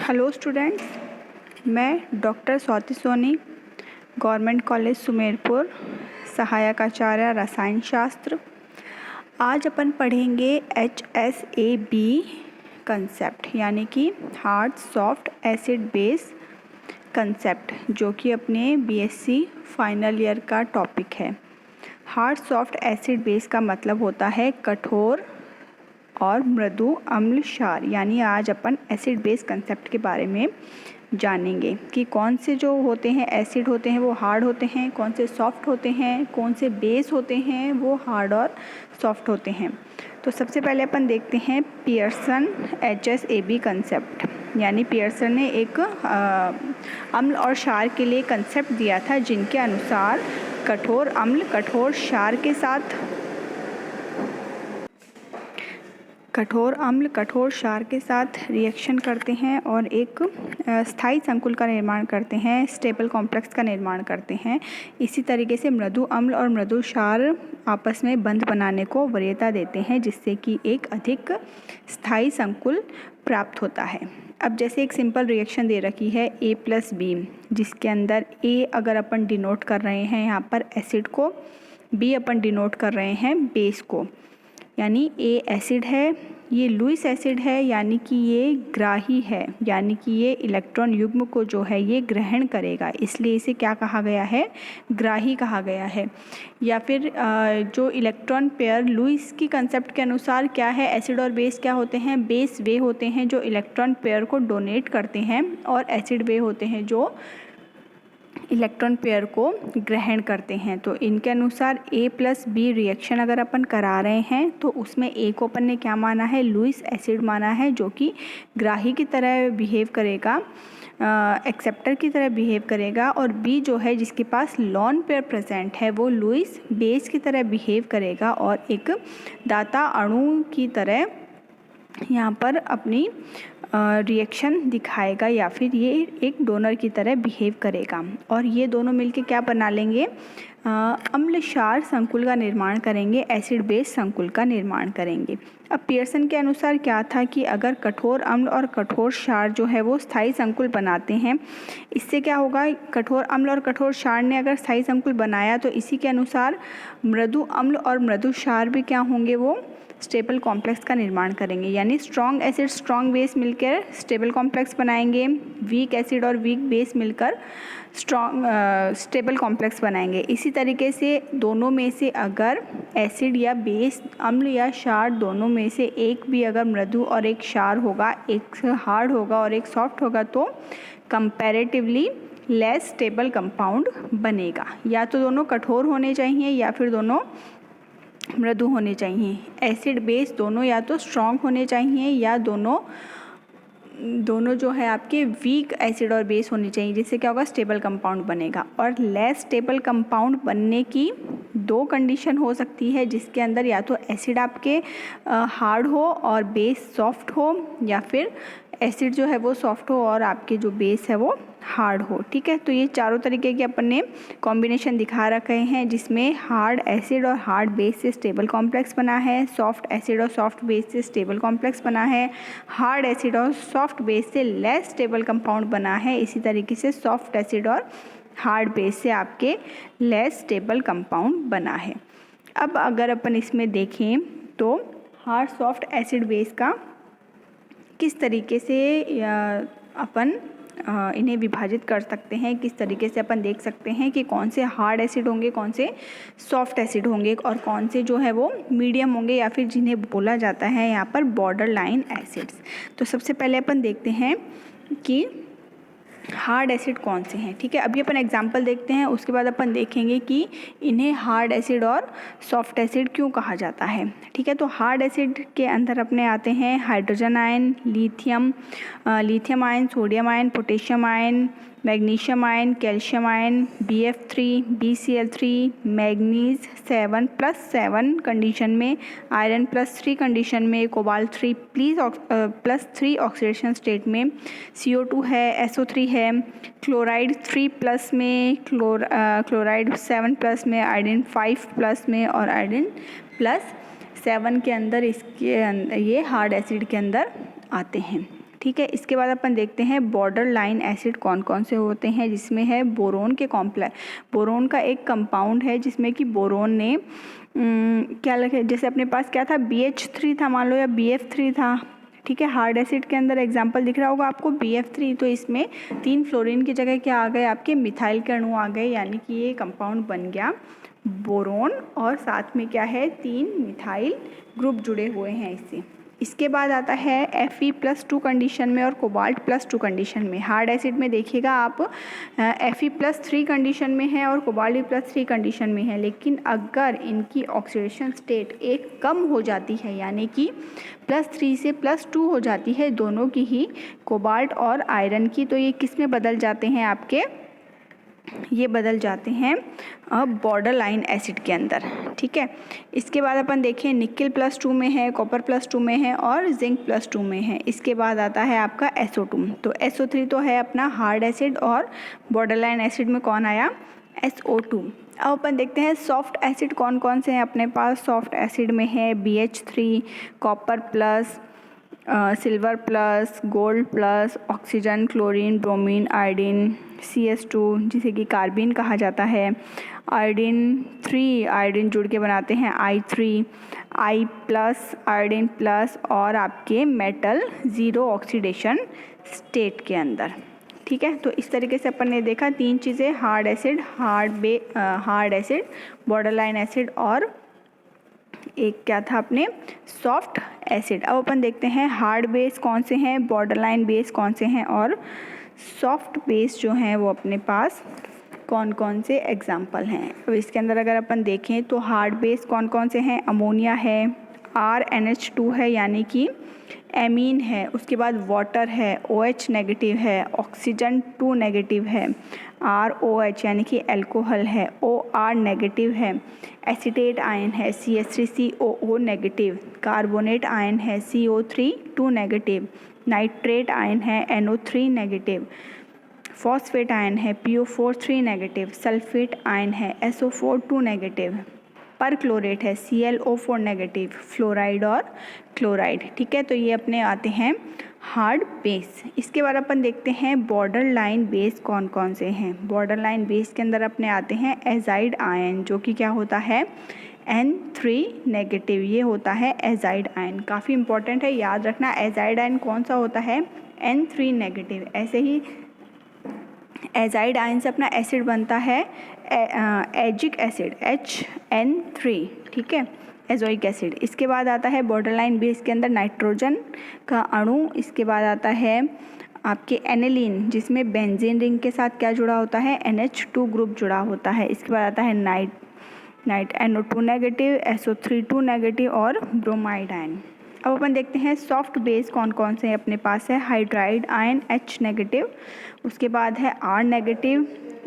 Hello students, मैं doctor Swati Soni, government college Sumerpur, सहायक आचार्य रसायन शास्त्र। आज अपन पढ़ेंगे HSAB कंसेप्ट यानी कि hard soft acid base concept, जो कि अपने BSc फाइनल ईयर का टॉपिक है। हार्ड सॉफ्ट एसिड बेस का मतलब होता है कठोर और मृदु अम्ल क्षार। यानी आज अपन एसिड बेस कंसेप्ट के बारे में जानेंगे कि कौन से जो होते हैं एसिड होते हैं वो हार्ड होते हैं, कौन से सॉफ्ट होते हैं, कौन से बेस होते हैं वो हार्ड और सॉफ्ट होते हैं। तो सबसे पहले अपन देखते हैं पियर्सन HSAB कंसेप्ट। यानी पियर्सन ने एक अम्ल और क्षार के लिए कंसेप्ट दिया था, जिनके अनुसार कठोर अम्ल कठोर क्षार के साथ रिएक्शन करते हैं और एक स्थायी संकुल का निर्माण करते हैं, स्टेबल कॉम्प्लेक्स का निर्माण करते हैं। इसी तरीके से मृदु अम्ल और मृदु क्षार आपस में बंध बनाने को वरीयता देते हैं, जिससे कि एक अधिक स्थायी संकुल प्राप्त होता है। अब जैसे एक सिंपल रिएक्शन दे रखी है A+B, जिसके अंदर A अगर अपन डिनोट कर रहे हैं यहाँ पर एसिड को, B अपन डिनोट कर रहे हैं बेस को। यानी A एसिड है, ये लुईस एसिड है, यानी कि ये ग्राही है, यानी कि ये इलेक्ट्रॉन युग्म को जो है ये ग्रहण करेगा, इसलिए इसे क्या कहा गया है, ग्राही कहा गया है। या फिर जो इलेक्ट्रॉन पेयर लुईस की कंसेप्ट के अनुसार क्या है, एसिड और बेस क्या होते हैं, बेस वे होते हैं जो इलेक्ट्रॉन पेयर को डोनेट करते हैं, और एसिड वे होते हैं जो इलेक्ट्रॉन पेयर को ग्रहण करते हैं। तो इनके अनुसार A+B रिएक्शन अगर अपन करा रहे हैं तो उसमें A को अपन ने क्या माना है, लुईस एसिड माना है, जो कि ग्राही की तरह बिहेव करेगा, एक्सेप्टर की तरह बिहेव करेगा। और B जो है जिसके पास लॉन पेयर प्रेजेंट है वो लुईस बेस की तरह बिहेव करेगा और एक दाता अणु की तरह यहाँ पर अपनी रिएक्शन दिखाएगा, या फिर ये एक डोनर की तरह बिहेव करेगा। और ये दोनों मिलके क्या बना लेंगे, अम्ल क्षार संकुल का निर्माण करेंगे, एसिड बेस संकुल का निर्माण करेंगे। अब पियर्सन के अनुसार क्या था कि अगर कठोर अम्ल और कठोर क्षार जो है वो स्थायी संकुल बनाते हैं, इससे क्या होगा, कठोर अम्ल और कठोर क्षार ने अगर स्थायी संकुल बनाया तो इसी के अनुसार मृदु अम्ल और मृदु क्षार भी क्या होंगे, वो स्टेबल कॉम्प्लेक्स का निर्माण करेंगे। यानी स्ट्रॉन्ग एसिड स्ट्रॉन्ग बेस मिलकर स्टेबल कॉम्प्लेक्स बनाएंगे, वीक एसिड और वीक बेस मिलकर स्टेबल कॉम्प्लेक्स बनाएंगे। इसी तरीके से दोनों में से अगर एसिड या बेस, अम्ल या क्षार, दोनों में से एक भी अगर मृदु और एक क्षार होगा, एक हार्ड होगा और एक सॉफ्ट होगा, तो कंपैरेटिवली लेस स्टेबल कंपाउंड बनेगा। या तो दोनों कठोर होने चाहिए या फिर दोनों मृदु होने चाहिए। एसिड बेस दोनों या तो स्ट्रॉन्ग होने चाहिए या दोनों जो है आपके वीक एसिड और बेस होने चाहिए, जिससे क्या होगा, स्टेबल कंपाउंड बनेगा। और लेस स्टेबल कंपाउंड बनने की दो कंडीशन हो सकती है, जिसके अंदर या तो एसिड आपके हार्ड हो और बेस सॉफ्ट हो, या फिर एसिड जो है वो सॉफ्ट हो और आपके जो बेस है वो हार्ड हो। ठीक है, तो ये चारों तरीके के अपन ने कॉम्बिनेशन दिखा रखे हैं, जिसमें हार्ड एसिड और हार्ड बेस से स्टेबल कॉम्प्लेक्स बना है, सॉफ्ट एसिड और सॉफ्ट बेस से स्टेबल कॉम्प्लेक्स बना है, हार्ड एसिड और सॉफ्ट बेस से लेस स्टेबल कंपाउंड बना है। इसी तरीके से सॉफ्ट एसिड और हार्ड बेस से आपके लेस स्टेबल कंपाउंड बना है। अब अगर अपन इसमें देखें तो हार्ड सॉफ्ट एसिड बेस का किस तरीके से अपन इन्हें विभाजित कर सकते हैं, किस तरीके से अपन देख सकते हैं कि कौन से हार्ड एसिड होंगे, कौन से सॉफ्ट एसिड होंगे और कौन से जो है वो मीडियम होंगे, या फिर जिन्हें बोला जाता है यहाँ पर बॉर्डर लाइन एसिड्स। तो सबसे पहले अपन देखते हैं कि हार्ड एसिड कौन से हैं। ठीक है, अभी अपन एग्जांपल देखते हैं, उसके बाद अपन देखेंगे कि इन्हें हार्ड एसिड और सॉफ्ट एसिड क्यों कहा जाता है। ठीक है, तो हार्ड एसिड के अंदर अपने आते हैं hydrogen ion, lithium ion, sodium ion, potassium ion, magnesium ion, calcium ion, BF3, BCl3, manganese 7+7 condition में, आयरन +3 कंडीशन में, कोबाल्ट 3 +3 ऑक्सीडेशन स्टेट में, CO2 है, SO3 है, क्लोराइड 3+ में, क्लोराइड 7+ में, आयोडीन 5+ में और आयोडीन +7 के अंदर ये हार्ड एसिड के अंदर आते हैं। ठीक है। इसके बाद अपन देखते हैं बॉर्डर लाइन एसिड कौन कौन से होते हैं, जिसमें है बोरोन के कॉम्प्लेक्स। बोरोन का एक कंपाउंड है जिसमें कि बोरोन ने क्या लगे, जैसे अपने पास क्या था BH3 था मान लो, या BF3 था, ठीक है। हार्ड एसिड के अंदर एग्जांपल दिख रहा होगा आपको BF3, तो इसमें 3 फ्लोरीन की जगह क्या आ गए आपके मिथाइल के अणु आ गए, यानी कि ये कंपाउंड बन गया बोरोन, और साथ में क्या है 3 मिथाइल ग्रुप जुड़े हुए हैं इससे। इसके बाद आता है Fe+2 कंडीशन में और कोबाल्ट+2 कंडीशन में। हार्ड एसिड में देखिएगा आप Fe+3 कंडीशन में है और कोबाल्ट+3 कंडीशन में है, लेकिन अगर इनकी ऑक्सीडेशन स्टेट एक कम हो जाती है, यानी कि +3 से +2 हो जाती है दोनों की ही, कोबाल्ट और आयरन की, तो ये किस में बदल जाते हैं आपके, ये बदल जाते हैं बॉर्डर लाइन एसिड के अंदर, ठीक है। इसके बाद अपन देखें निकल +2 में है, कॉपर +2 में है और जिंक +2 में है। इसके बाद आता है आपका SO2, तो SO3 तो है अपना हार्ड एसिड, और बॉर्डर लाइन एसिड में कौन आया SO2। अब अपन देखते हैं सॉफ्ट एसिड कौन कौन से हैं अपने पास। सॉफ्ट एसिड में है BH3, copper plus, silver plus, gold plus, oxygen, chlorine, bromine, iodine, CS2 जिसे कि कार्बिन कहा जाता है, आयोडीन 3, आयोडीन जुड़ के बनाते हैं I3, I+, आयोडीन प्लस, और आपके मेटल 0 ऑक्सीडेशन स्टेट के अंदर, ठीक है। तो इस तरीके से अपन ने देखा 3 चीज़ें, hard acid, hard acid, border line acid, और एक क्या था अपने सॉफ्ट एसिड। अब अपन देखते हैं हार्ड बेस कौन से हैं, बॉर्डर लाइन बेस कौन से हैं, और सॉफ्ट बेस जो हैं वो अपने पास कौन कौन से एग्जाम्पल हैं। अब इसके अंदर अगर अपन देखें तो हार्ड बेस कौन कौन से हैं, अमोनिया है, RNH2 है यानी कि एमीन है, उसके बाद वाटर है, OH नेगेटिव है, ऑक्सीजन 2 नेगेटिव है, ROH यानी कि अल्कोहल है, OR नेगेटिव है, एसीटेट आयन है, CH3COO नेगेटिव, कार्बोनेट आयन है, CO3 2 नेगेटिव, नाइट्रेट आयन है, NO3 नेगेटिव, फॉस्फेट आयन है, PO4 3 नेगेटिव, सल्फेट आयन है, SO4 2 नेगेटिव, परक्लोरेट है, ClO4 नेगेटिव, फ्लोराइड और क्लोराइड, ठीक है। तो ये अपने आते हैं हार्ड बेस। इसके बाद अपन देखते हैं बॉर्डर लाइन बेस कौन कौन से हैं। बॉर्डर लाइन बेस के अंदर अपने आते हैं एजाइड आयन, जो कि क्या होता है N3 नेगेटिव, ये होता है एजाइड आयन, काफ़ी इंपॉर्टेंट है, याद रखना। एजाइड आयन कौन सा होता है N3 नेगेटिव। ऐसे ही एजाइड आयन से अपना एसिड बनता है एजिक एसिड HN3, ठीक है, एजोइक एसिड। इसके बाद आता है बॉर्डर लाइन बेस के अंदर नाइट्रोजन का अणु। इसके बाद आता है आपके एनिलीन, जिसमें बेंजीन रिंग के साथ क्या जुड़ा होता है NH2 ग्रुप जुड़ा होता है। इसके बाद आता है night NO2 negative, SO3 2 negative और ब्रोमाइड आयन। अब अपन देखते हैं सॉफ्ट बेस कौन कौन से हैं अपने पास है। हाइड्राइड आयन H नेगेटिव, उसके बाद है R नेगेटिव,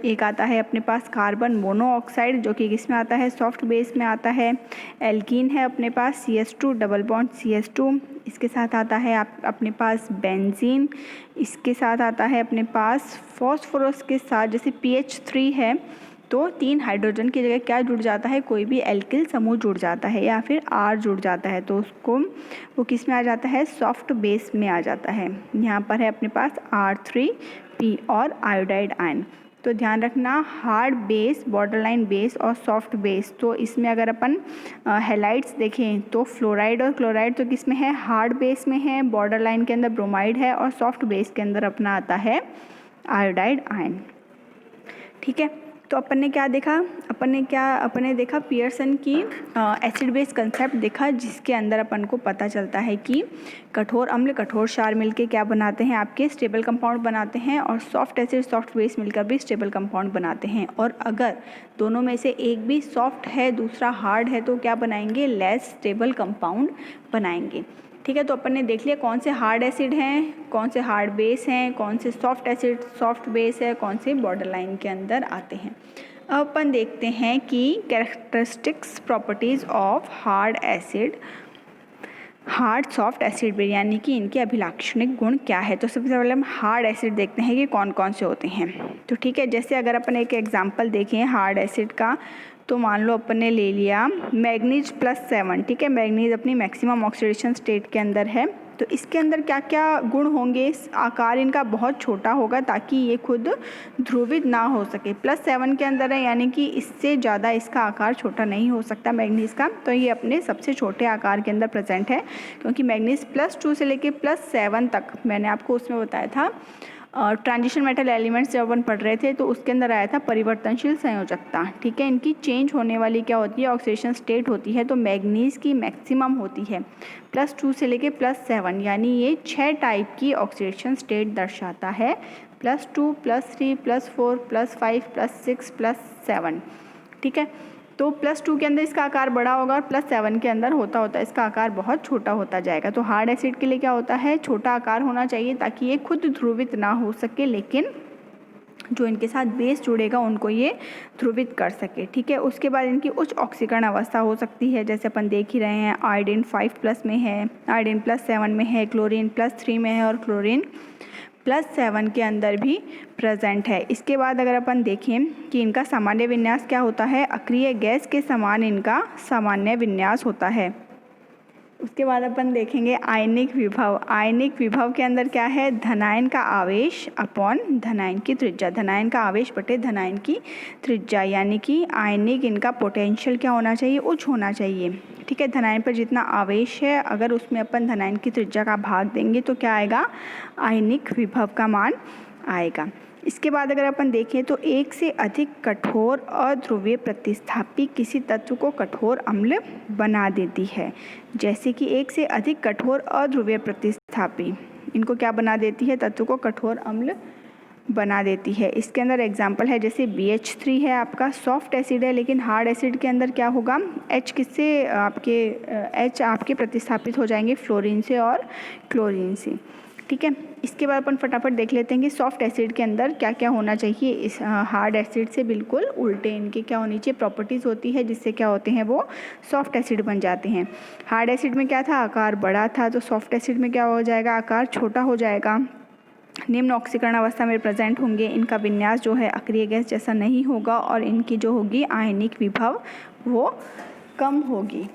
एक आता है अपने पास कार्बन मोनोऑक्साइड, जो कि किस में आता है सॉफ्ट बेस में आता है। एल्कीन है अपने पास CS2 डबल बॉन्ड CS2, इसके साथ आता है अपने पास बेंजीन, इसके साथ आता है अपने पास फॉस्फोरस के साथ, जैसे PH3 है तो 3 हाइड्रोजन की जगह क्या जुड़ जाता है, कोई भी एल्किल समूह जुड़ जाता है या फिर R जुड़ जाता है, तो उसको वो किस में आ जाता है सॉफ्ट बेस में आ जाता है। यहाँ पर है अपने पास R3P और आयोडाइड आयन। तो ध्यान रखना hard base, border line base और सॉफ्ट बेस, तो इसमें अगर अपन हैलाइड्स देखें तो फ्लोराइड और क्लोराइड तो किस में है हार्ड बेस में है, बॉर्डर लाइन के अंदर ब्रोमाइड है और सॉफ्ट बेस के अंदर अपना आता है आयोडाइड आयन, ठीक है। तो अपन ने क्या देखा, अपन ने देखा पियर्सन की एसिड बेस कंसेप्ट देखा, जिसके अंदर अपन को पता चलता है कि कठोर अम्ल कठोर क्षार मिलके क्या बनाते हैं आपके स्टेबल कंपाउंड बनाते हैं, और सॉफ्ट एसिड सॉफ्ट बेस मिलकर भी स्टेबल कंपाउंड बनाते हैं। और अगर दोनों में से एक भी सॉफ्ट है दूसरा हार्ड है तो क्या बनाएंगे लेस स्टेबल कंपाउंड बनाएंगे, ठीक है। तो अपन ने देख लिया कौन से हार्ड एसिड हैं, कौन से हार्ड बेस हैं, कौन से सॉफ्ट एसिड सॉफ्ट बेस है, कौन से बॉर्डर लाइन के अंदर आते हैं। अब अपन देखते हैं कि characteristics properties of hard acid, hard soft acid यानी कि इनके अभिलाक्षणिक गुण क्या है। तो सबसे पहले हम हार्ड एसिड देखते हैं कि कौन कौन से होते हैं। तो ठीक है, जैसे अगर अपन एक एग्जांपल देखें हार्ड एसिड का, तो मान लो अपन ने ले लिया मैग्नीज +7, ठीक है। मैग्नीज अपनी मैक्सिमम ऑक्सीडेशन स्टेट के अंदर है, तो इसके अंदर क्या क्या गुण होंगे, आकार इनका बहुत छोटा होगा ताकि ये खुद ध्रुवित ना हो सके। +7 के अंदर है, यानी कि इससे ज़्यादा इसका आकार छोटा नहीं हो सकता मैग्नीज का, तो ये अपने सबसे छोटे आकार के अंदर प्रेजेंट है, क्योंकि मैग्नीज +2 से लेके +7 तक मैंने आपको उसमें बताया था ट्रांजिशन मेटल एलिमेंट्स जब अपन पढ़ रहे थे तो उसके अंदर आया था परिवर्तनशील संयोजकता। ठीक है, इनकी चेंज होने वाली क्या होती है, ऑक्सीडेशन स्टेट होती है। तो मैग्नीज की मैक्सिमम होती है +2 से लेके +7, यानी ये 6 टाइप की ऑक्सीडेशन स्टेट दर्शाता है, +2, +3, +4, +5, +6, +7। ठीक है, तो +2 के अंदर इसका आकार बड़ा होगा और +7 के अंदर होता इसका आकार बहुत छोटा होता जाएगा। तो हार्ड एसिड के लिए क्या होता है, छोटा आकार होना चाहिए ताकि ये खुद ध्रुवित ना हो सके, लेकिन जो इनके साथ बेस जुड़ेगा उनको ये ध्रुवित कर सके। ठीक है, उसके बाद इनकी उच्च ऑक्सीकरण अवस्था हो सकती है, जैसे अपन देख ही रहे हैं आयोडीन 5+ में है, आयोडीन +7 में है, क्लोरीन +3 में है और क्लोरीन +7 के अंदर भी प्रेजेंट है। इसके बाद अगर अपन देखें कि इनका सामान्य विन्यास क्या होता है, अक्रिय गैस के समान इनका सामान्य विन्यास होता है। उसके बाद अपन देखेंगे आयनिक विभव। आयनिक विभव के अंदर क्या है, धनायन का आवेश अपॉन धनायन की त्रिज्या, धनायन का आवेश बटे धनायन की त्रिज्या, यानी कि आयनिक इनका पोटेंशियल क्या होना चाहिए, उच्च होना चाहिए। ठीक है, धनायन पर जितना आवेश है अगर उसमें अपन धनायन की त्रिज्या का भाग देंगे तो क्या आएगा, आयनिक विभव का मान आएगा। इसके बाद अगर अपन देखें तो एक से अधिक कठोर अध्रुवीय प्रतिस्थापी किसी तत्व को कठोर अम्ल बना देती है। जैसे कि एक से अधिक कठोर अध्रुवीय प्रतिस्थापी इनको क्या बना देती है, तत्व को कठोर अम्ल बना देती है। इसके अंदर एग्जाम्पल है, जैसे BH3 है आपका सॉफ्ट एसिड है, लेकिन हार्ड एसिड के अंदर क्या होगा, H किससे आपके प्रतिस्थापित हो जाएंगे, फ्लोरीन से और क्लोरीन से। ठीक है, इसके बाद अपन फटाफट देख लेते हैं कि सॉफ्ट एसिड के अंदर क्या क्या होना चाहिए। इस हार्ड एसिड से बिल्कुल उल्टे इनके क्या होनी चाहिए, प्रॉपर्टीज़ होती है जिससे क्या होते हैं, वो सॉफ्ट एसिड बन जाते हैं। हार्ड एसिड में क्या था, आकार बड़ा था, तो सॉफ्ट एसिड में क्या हो जाएगा, आकार छोटा हो जाएगा। निम्न ऑक्सीकरण अवस्था में प्रेजेंट होंगे, इनका विन्यास जो है अक्रिय गैस जैसा नहीं होगा और इनकी जो होगी आयनिक विभव वो कम होगी।